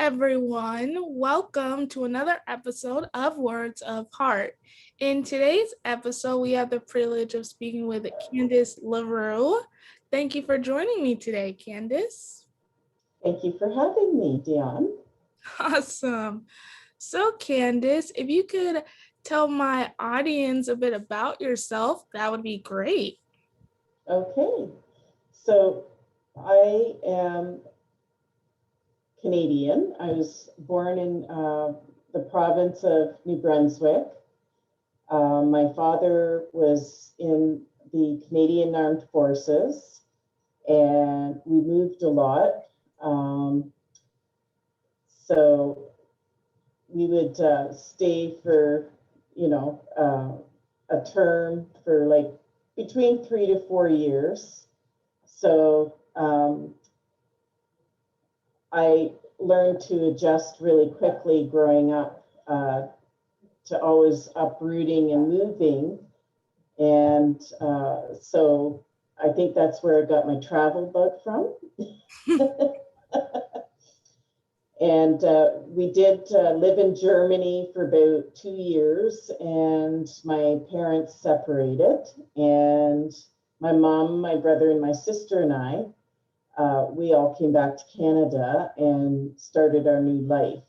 everyone. Welcome to another episode of Words of Heart. In today's episode, we have the privilege of speaking with Kandace Larue. Thank you for joining me today, Kandace. Thank you for having me, Dion. Awesome. So, Kandace, if you could tell my audience a bit about yourself, that would be great. Okay, so I am Canadian. I was born in the province of New Brunswick. My father was in the Canadian Armed Forces, and we moved a lot. So we would stay for, a term for like between 3 to 4 years. So I learned to adjust really quickly growing up to always uprooting and moving. And so I think that's where I got my travel bug from. And we did live in Germany for about 2 years, and my parents separated. And my mom, my brother, and my sister and I, we all came back to Canada and started our new life.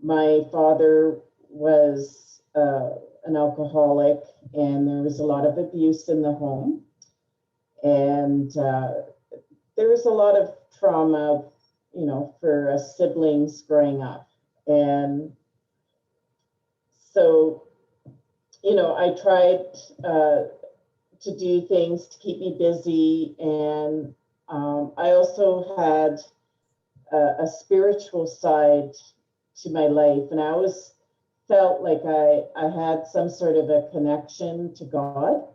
My father was an alcoholic, and there was a lot of abuse in the home. And there was a lot of trauma, for us siblings growing up. And so, I tried to do things to keep me busy. And I also had a spiritual side to my life. And I always felt like I had some sort of a connection to God.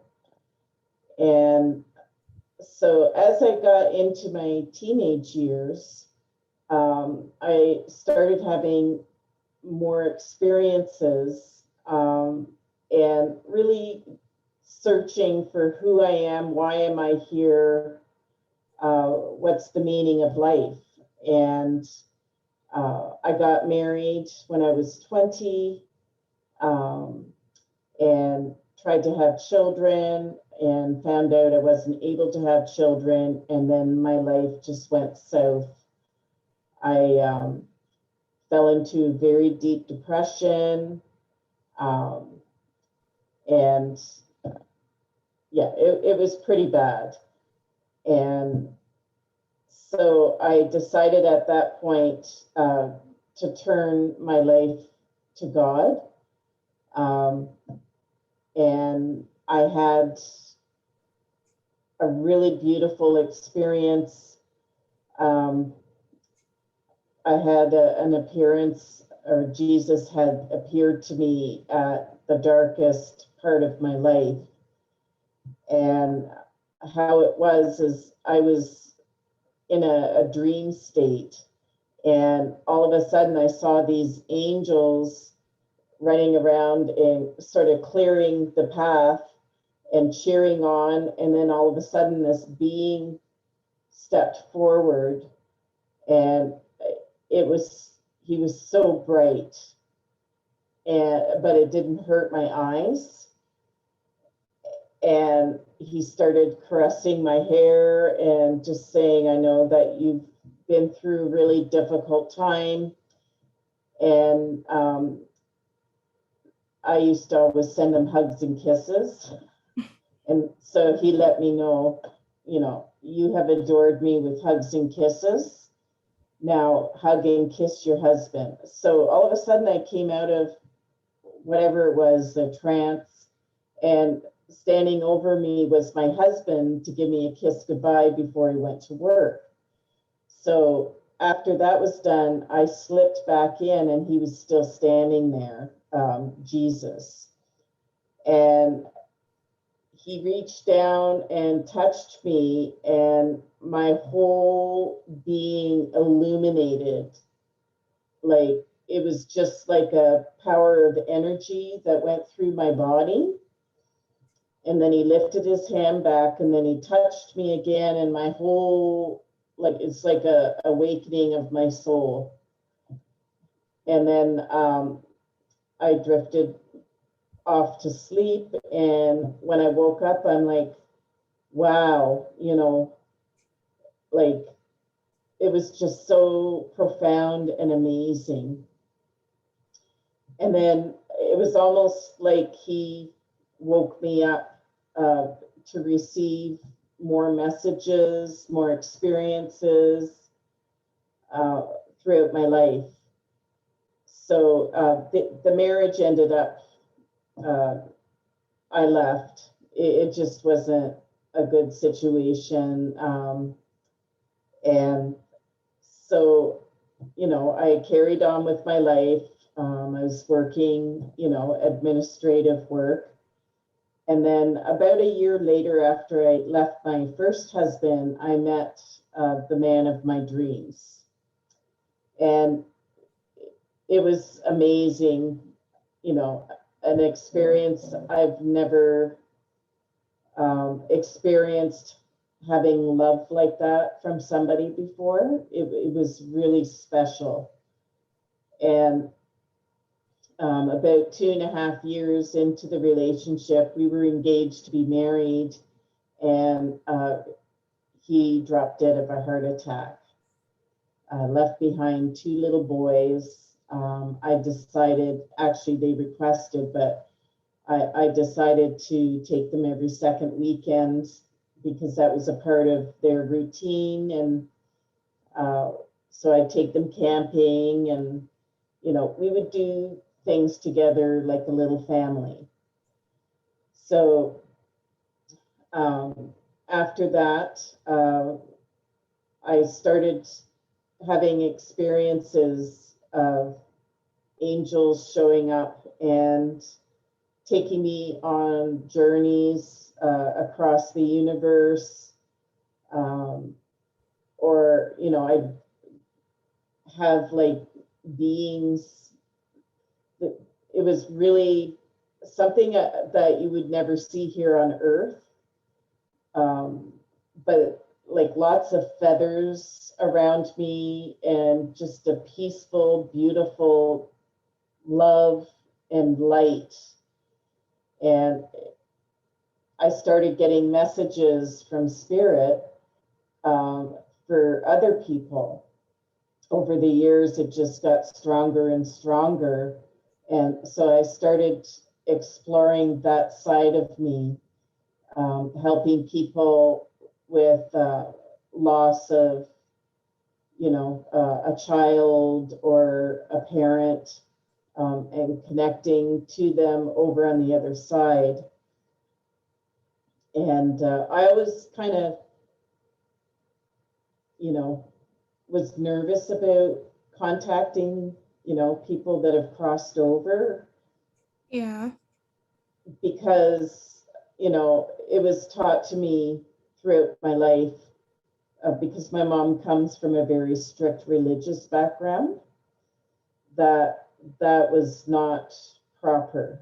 And so as I got into my teenage years, I started having more experiences and really searching for who I am, why am I here, what's the meaning of life. And I got married when I was 20 and tried to have children and found out I wasn't able to have children. And then my life just went south. I fell into very deep depression. And yeah, it was pretty bad. And so I decided at that point to turn my life to God. And I had a really beautiful experience. I had an appearance, or Jesus had appeared to me at the darkest part of my life. And how it was is I was in a dream state, and all of a sudden I saw these angels running around and sort of clearing the path and cheering on. And then all of a sudden this being stepped forward, and he was so bright, but it didn't hurt my eyes. And he started caressing my hair and just saying, I know that you've been through a really difficult time. And I used to always send him hugs and kisses. And so he let me know, you have adored me with hugs and kisses. Now hug and kiss your husband. So all of a sudden I came out of whatever it was, the trance, and standing over me was my husband to give me a kiss goodbye before he went to work. So after that was done, I slipped back in and he was still standing there, Jesus. And he reached down and touched me, and my whole being illuminated. Like it was just like a power of energy that went through my body. And then he lifted his hand back, and then he touched me again, and my whole like it's like a awakening of my soul. And then I drifted off to sleep, and when I woke up, I'm like, wow, like it was just so profound and amazing. And then it was almost like he woke me up uh, to receive more messages, more experiences uh, throughout my life. So the marriage ended up, uh, I left. It just wasn't a good situation. And so, I carried on with my life. I was working, administrative work. And then about a year later, after I left my first husband, I met the man of my dreams. And it was amazing, an experience I've never experienced, having love like that from somebody before. It was really special. And about 2.5 years into the relationship, we were engaged to be married, and he dropped dead of a heart attack. Left behind two little boys. I decided, actually, they requested, but I decided to take them every second weekend because that was a part of their routine. And so I'd take them camping, and, we would do things together like a little family. So after that, I started having experiences of angels showing up and taking me on journeys across the universe. Or, I'd have like beings. It was really something that you would never see here on Earth. But like lots of feathers around me, and just a peaceful, beautiful love and light. And I started getting messages from spirit for other people. Over the years, it just got stronger and stronger. And so I started exploring that side of me, helping people with loss of, a child or a parent, and connecting to them over on the other side. And I always kind of, was nervous about contacting, people that have crossed over. Yeah. Because, it was taught to me throughout my life, because my mom comes from a very strict religious background, that was not proper,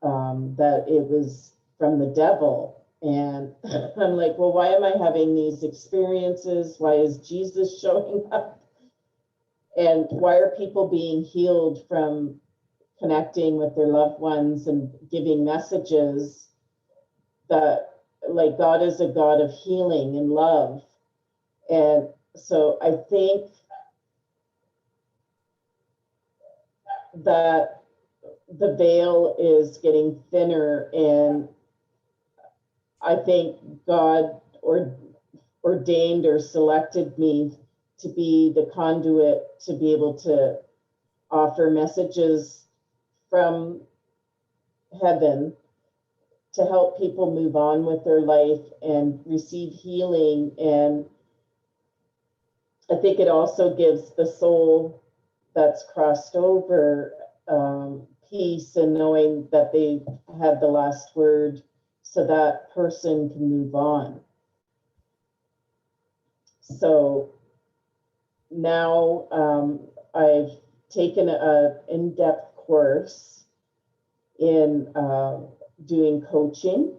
that it was from the devil. And I'm like, well, why am I having these experiences? Why is Jesus showing up? And why are people being healed from connecting with their loved ones and giving messages that, like, God is a God of healing and love? And so I think that the veil is getting thinner, and I think God ordained or selected me to be the conduit to be able to offer messages from heaven to help people move on with their life and receive healing. And I think it also gives the soul that's crossed over peace, and knowing that they had the last word, so that person can move on. So now I've taken an in-depth course in doing coaching.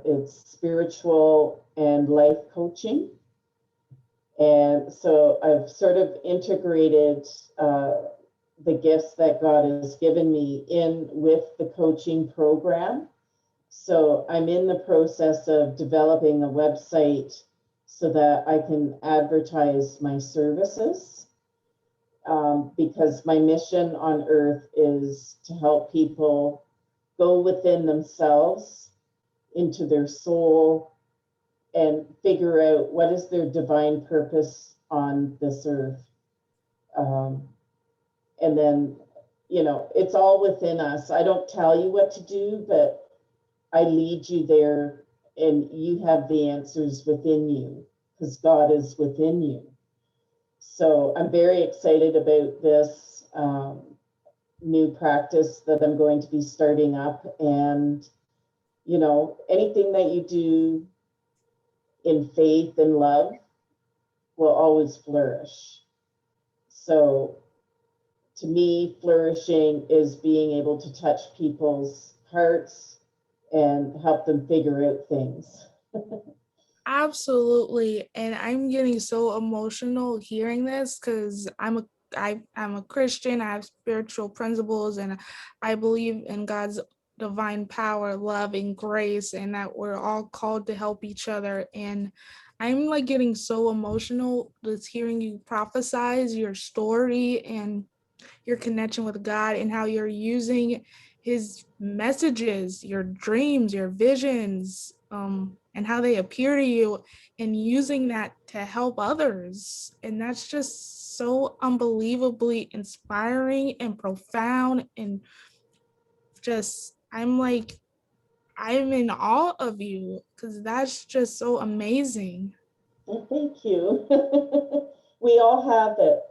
It's spiritual and life coaching. And so I've sort of integrated the gifts that God has given me in with the coaching program. So I'm in the process of developing a website so that I can advertise my services, because my mission on earth is to help people go within themselves into their soul and figure out what is their divine purpose on this earth. Um, and then, it's all within us. I don't tell you what to do, but I lead you there, and you have the answers within you because God is within you. So I'm very excited about this new practice that I'm going to be starting up. And, anything that you do in faith and love will always flourish. So to me, flourishing is being able to touch people's hearts and help them figure out things. Absolutely. And I'm getting so emotional hearing this because I'm a Christian. I have spiritual principles and I believe in God's divine power, love, and grace, and that we're all called to help each other. And I'm like getting so emotional just hearing you prophesize your story and your connection with God and how you're using his messages, your dreams, your visions, and how they appear to you and using that to help others. And that's just so unbelievably inspiring and profound. And just, I'm in awe of you because that's just so amazing. Well, thank you. We all have it.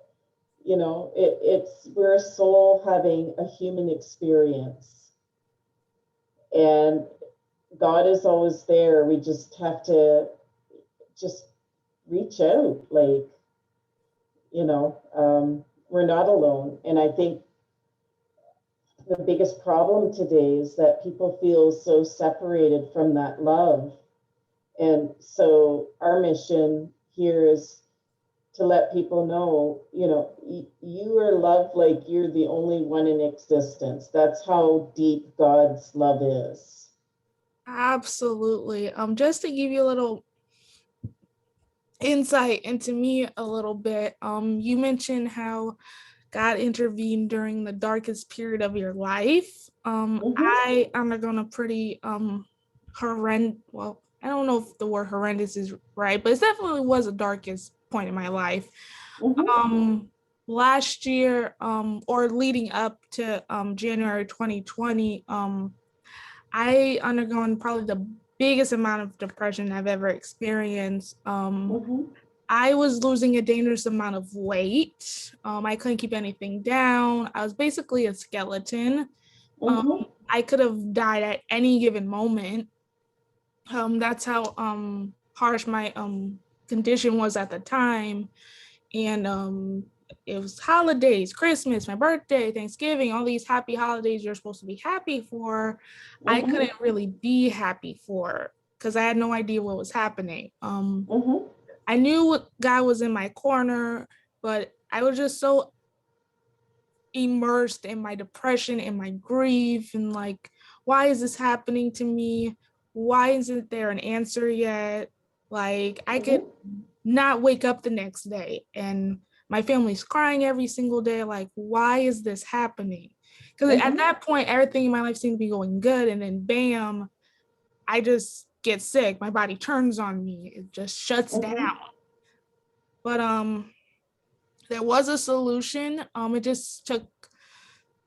We're a soul having a human experience, and God is always there. We just have to just reach out, like, we're not alone. And I think the biggest problem today is that people feel so separated from that love. And so our mission here is to let people know, you are loved like you're the only one in existence. That's how deep God's love is. Absolutely. Just to give you a little insight into me a little bit, you mentioned how God intervened during the darkest period of your life. Mm-hmm, I undergone a pretty horrendous, well, I don't know if the word horrendous is right, but it definitely was the darkest point in my life. mm-hmm, Um Last year, or leading up to January 2020, I undergone probably the biggest amount of depression I've ever experienced. mm-hmm, I was losing a dangerous amount of weight. I couldn't keep anything down. I was basically a skeleton. Um, mm-hmm, I could have died at any given moment. That's how harsh my condition was at the time. And it was holidays, Christmas, my birthday, Thanksgiving, all these happy holidays you're supposed to be happy for. I mm-hmm, couldn't really be happy for because I had no idea what was happening. mm-hmm, I knew God was in my corner, but I was just so immersed in my depression and my grief and like, why is this happening to me? Why isn't there an answer yet? Like, I could mm-hmm, not wake up the next day and my family's crying every single day. Like, why is this happening? Because at mm-hmm, that point, everything in my life seemed to be going good. And then, bam, I just get sick. My body turns on me, it just shuts down. mm-hmm, But there was a solution. It just took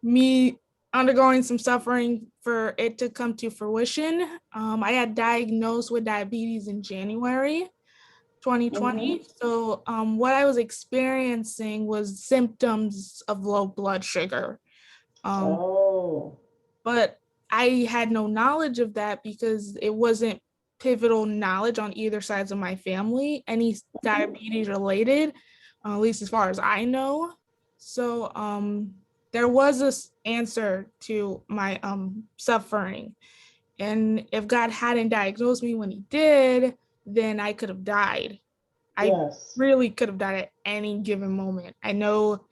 me undergoing some suffering for it to come to fruition. I had diagnosed with diabetes in January 2020. mm-hmm. So what I was experiencing was symptoms of low blood sugar. Um, Oh. but I had no knowledge of that because it wasn't pivotal knowledge on either sides of my family, any Mm-hmm, diabetes related, at least as far as I know. So there was this answer to my suffering. And if God hadn't diagnosed me when he did, then I could have died. I really could have died at any given moment. I know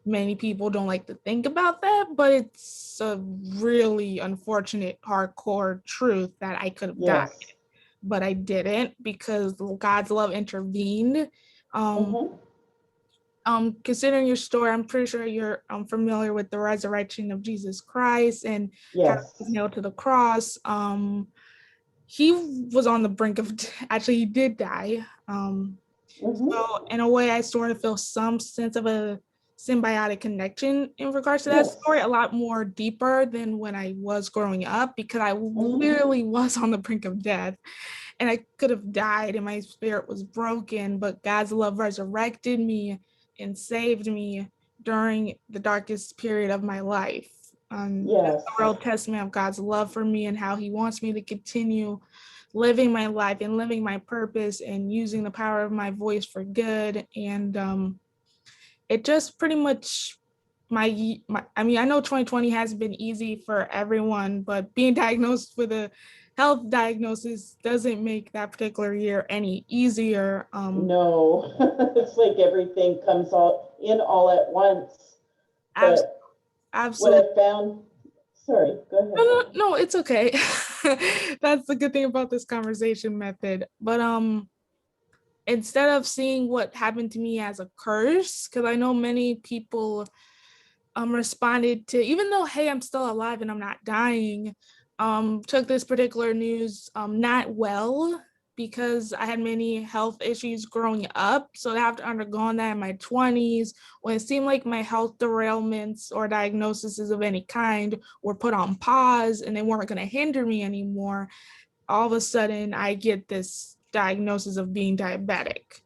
many people don't like to think about that, but it's a really unfortunate, hardcore truth that I could have died, but I didn't because God's love intervened. Considering your story, I'm pretty sure you're familiar with the resurrection of Jesus Christ and how he was nailed to the cross. He was on the brink of, actually, he did die. So in a way, I sort of feel some sense of a symbiotic connection in regards to that story, a lot more deeper than when I was growing up, because I literally was on the brink of death and I could have died and my spirit was broken, but God's love resurrected me and saved me during the darkest period of my life. That's a real testament of God's love for me and how he wants me to continue living my life and living my purpose and using the power of my voice for good. And it just pretty much I mean, I know 2020 hasn't been easy for everyone, but being diagnosed with a health diagnosis doesn't make that particular year any easier. No, it's like everything comes all at once. But absolutely. What I found, sorry, go ahead. No, it's okay. That's the good thing about this conversation method. But instead of seeing what happened to me as a curse, because I know many people responded to, even though, hey, I'm still alive and I'm not dying, took this particular news not well, because I had many health issues growing up. So after undergoing that in my 20s, when it seemed like my health derailments or diagnoses of any kind were put on pause and they weren't going to hinder me anymore, all of a sudden I get this diagnosis of being diabetic.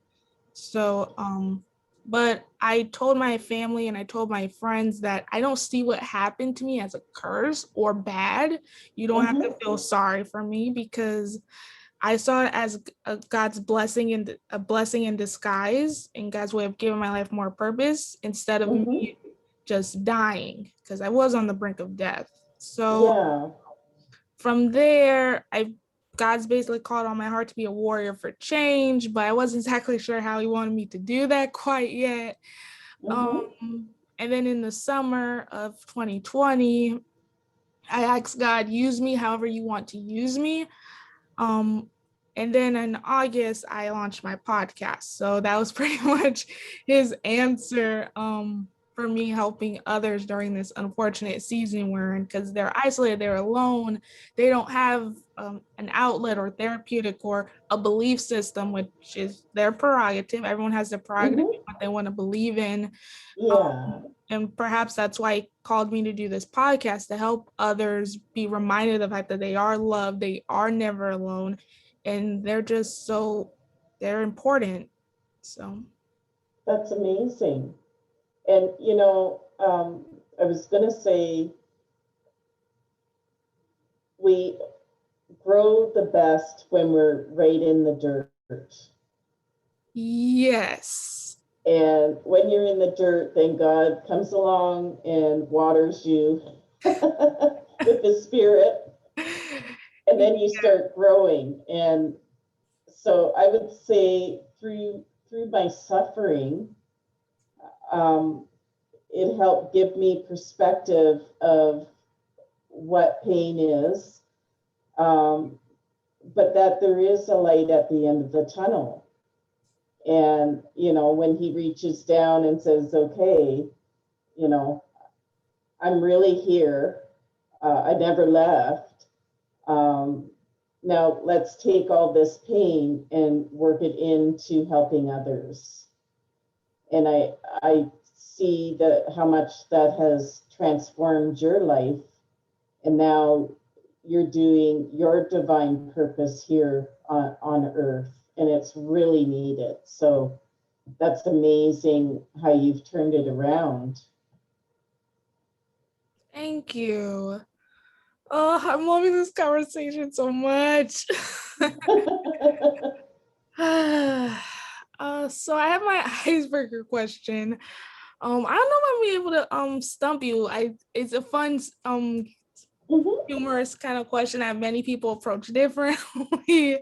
So, but I told my family and I told my friends that I don't see what happened to me as a curse or bad. You don't have to feel sorry for me, because I saw it as God's blessing and a blessing in disguise, and God's way of giving my life more purpose instead of me just dying, because I was on the brink of death. So from there, God's basically called on my heart to be a warrior for change, but I wasn't exactly sure how he wanted me to do that quite yet. And then in the summer of 2020, I asked God, use me however you want to use me. And then in August, I launched my podcast. So that was pretty much his answer for me helping others during this unfortunate season we're in, because they're isolated, they're alone, they don't have an outlet or therapeutic or a belief system, which is their prerogative. Everyone has their prerogative what they want to believe in. And perhaps that's why he called me to do this podcast, to help others be reminded of the fact that they are loved, they are never alone, and they're important. So that's amazing. And I was going to say, we grow the best when we're right in the dirt. Yes. And when you're in the dirt, then God comes along and waters you with the Spirit. And then you start growing. And so I would say through my suffering, it helped give me perspective of what pain is, but that there is a light at the end of the tunnel. And, when he reaches down and says, okay, I'm really here. I never left. Now let's take all this pain and work it into helping others. And I see that how much that has transformed your life. And now you're doing your divine purpose here on earth. And it's really needed. So that's amazing how you've turned it around. Thank you. Oh, I'm loving this conversation so much. So I have my icebreaker question. I don't know if I'll be able to stump you. It's a fun humorous kind of question that many people approach differently.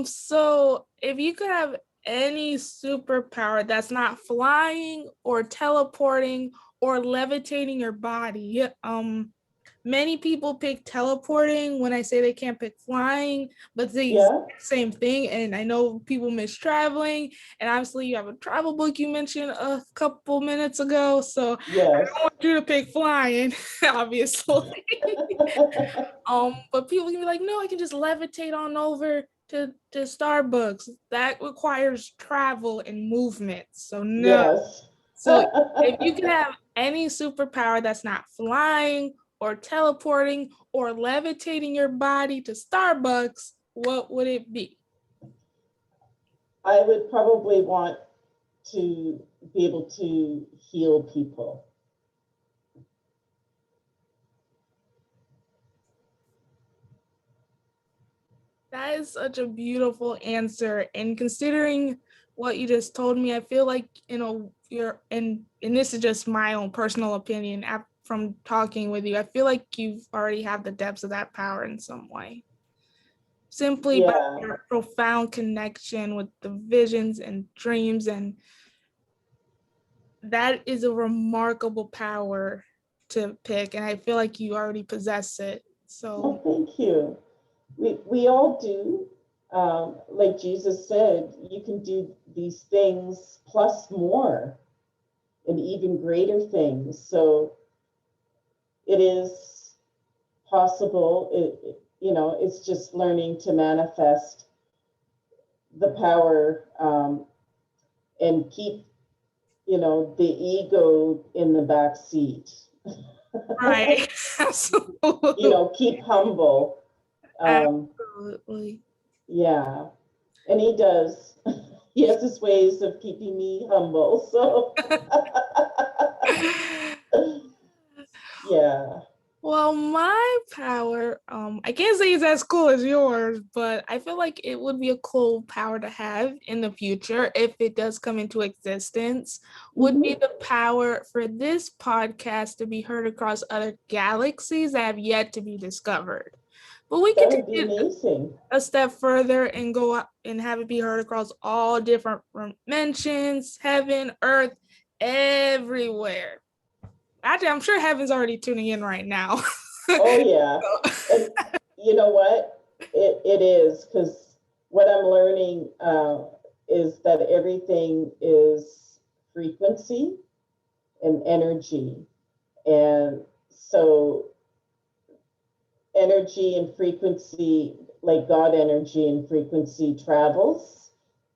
So if you could have any superpower that's not flying or teleporting or levitating your body. Many people pick teleporting when I say they can't pick flying, but it's the Yeah, exact same thing. And I know people miss traveling. And obviously, you have a travel book you mentioned a couple minutes ago. So yes. I want you to pick flying, obviously. But people can be like, no, I can just levitate on over to Starbucks. That requires travel and movement. So no. Yes. So if you could have any superpower that's not flying or teleporting or levitating your body to Starbucks, what would it be? I would probably want to be able to heal people. That is such a beautiful answer. And considering what you just told me, I feel like, you're and this is just my own personal opinion from talking with you. I feel like you've already have the depths of that power in some way. Simply by Yeah, your profound connection with the visions and dreams, and that is a remarkable power to pick, and I feel like you already possess it. So well, thank you. We all do. Like Jesus said, you can do these things plus more and even greater things. So it is possible. It's just learning to manifest the power, and keep, the ego in the back seat. right. Absolutely. Keep humble. Um, Absolutely. yeah, and he does. He has his ways of keeping me humble. So, yeah. Well, my power, I can't say it's as cool as yours, but I feel like it would be a cool power to have in the future if it does come into existence, would be Hmm. the power for this podcast to be heard across other galaxies that have yet to be discovered. But we That could would be take it amazing. a step further and go up and have it be heard across all different dimensions, heaven, earth, everywhere. Actually, I'm sure heaven's already tuning in right now. Oh, yeah. And you know what? It is, because what I'm learning, is that everything is frequency and energy. And so energy and frequency, like God energy and frequency, travels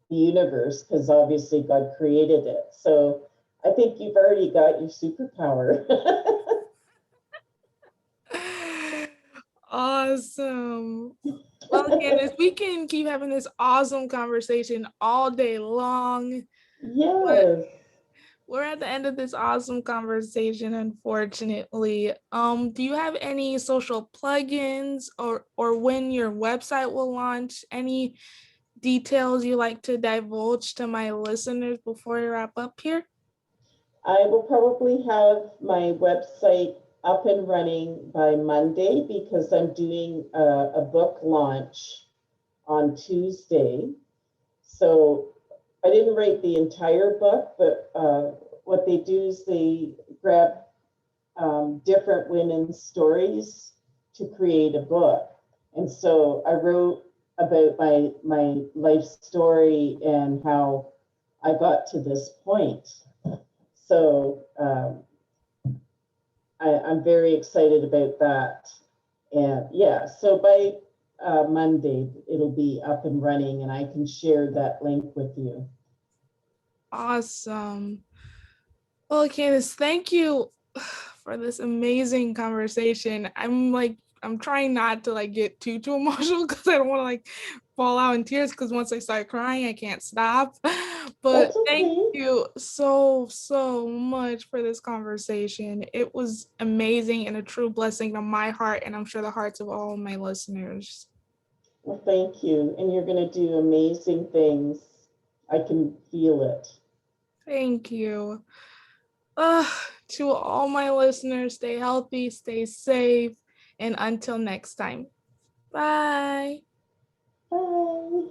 the universe because obviously God created it. So I think you've already got your superpower. Awesome. Well, Kandace, we can keep having this awesome conversation all day long, but Yes. we're at the end of this awesome conversation, unfortunately. Do you have any social plugins or when your website will launch? Any details you like to divulge to my listeners before we wrap up here? I will probably have my website up and running by Monday because I'm doing a book launch on Tuesday. So I didn't write the entire book, but what they do is they grab, different women's stories to create a book. And so I wrote about my life story and how I got to this point. So, I'm very excited about that. And yeah, so by Monday, it'll be up and running, and I can share that link with you. Awesome. Well, Candace, thank you for this amazing conversation. I'm trying not to get too emotional because I don't want to fall out in tears because once I start crying, I can't stop. But That's thank okay. you so much for this conversation. It was amazing and a true blessing to my heart, and I'm sure the hearts of all of my listeners. Well, thank you. And you're going to do amazing things. I can feel it. Thank you. To all my listeners, stay healthy, stay safe, and until next time. Bye. Bye.